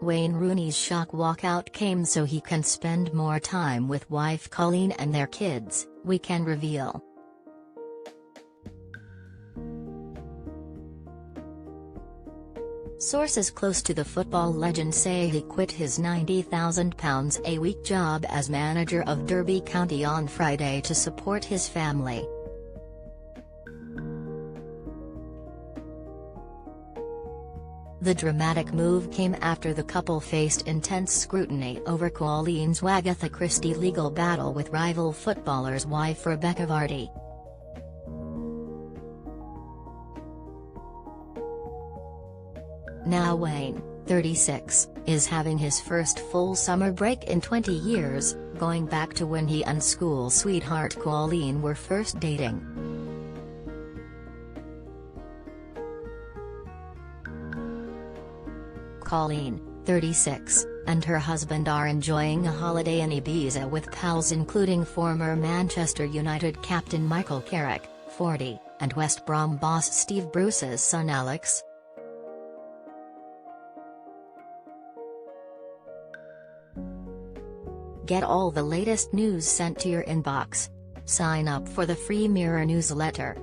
Wayne Rooney's shock walkout came so he can spend more time with wife Coleen and their kids, we can reveal. Sources close to the football legend say he quit his £90,000 a week job as manager of Derby County on Friday to support his family. The dramatic move came after the couple faced intense scrutiny over Coleen's Wagatha Christie legal battle with rival footballer's wife Rebekah Vardy. Now Wayne, 36, is having his first full summer break in 20 years, going back to when he and school sweetheart Coleen were first dating. Coleen, 36, and her husband are enjoying a holiday in Ibiza with pals including former Manchester United captain Michael Carrick, 40, and West Brom boss Steve Bruce's son Alex. Get all the latest news sent to your inbox. Sign up for the free Mirror newsletter.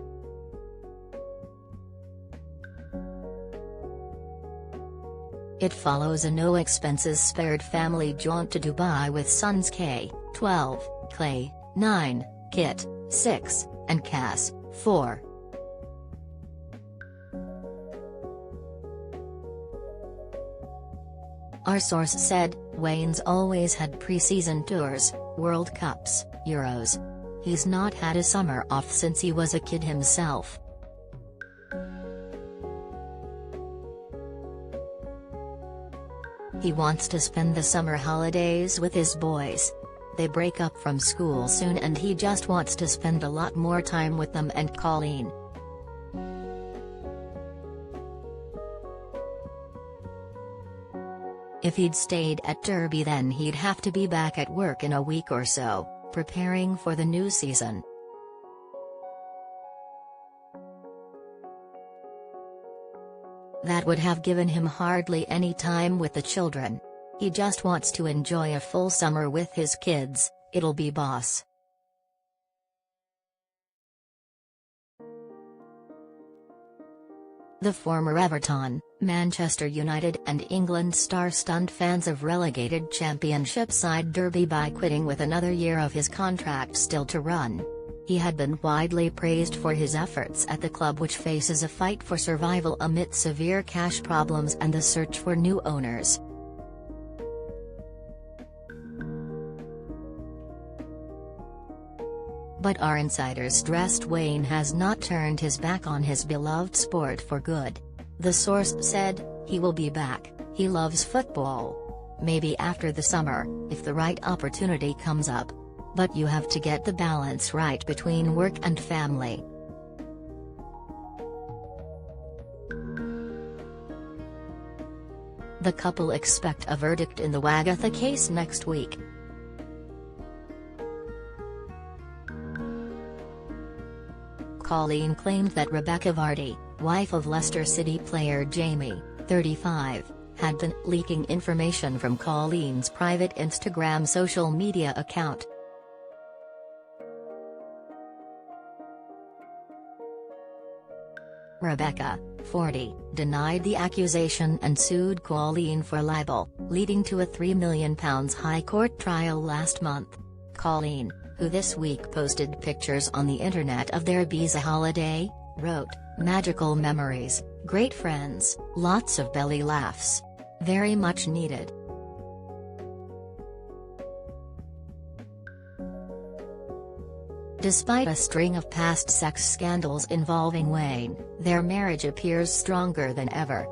It follows a no-expenses-spared family jaunt to Dubai with sons K, 12, Clay, 9, Kit, 6, and Cass, 4. Our source said, Wayne's always had pre-season tours, World Cups, Euros. He's not had a summer off since he was a kid himself. He wants to spend the summer holidays with his boys. They break up from school soon and he just wants to spend a lot more time with them and Coleen. If he'd stayed at Derby then he'd have to be back at work in a week or so, preparing for the new season. That would have given him hardly any time with the children. He just wants to enjoy a full summer with his kids, it'll be boss. The former Everton, Manchester United and England star stunned fans of relegated Championship side Derby by quitting with another year of his contract still to run. He had been widely praised for his efforts at the club which faces a fight for survival amid severe cash problems and the search for new owners. But our insiders stressed Wayne has not turned his back on his beloved sport for good. The source said, he will be back, he loves football. Maybe after the summer, if the right opportunity comes up. But you have to get the balance right between work and family. The couple expect a verdict in the Wagatha case next week. Coleen claimed that Rebekah Vardy, wife of Leicester City player Jamie, 35, had been leaking information from Coleen's private Instagram social media account. Rebekah, 40, denied the accusation and sued Coleen for libel, leading to a £3 million High Court trial last month. Coleen, who this week posted pictures on the internet of their Ibiza holiday, wrote, "Magical memories, great friends, lots of belly laughs. Very much needed." Despite a string of past sex scandals involving Wayne, their marriage appears stronger than ever.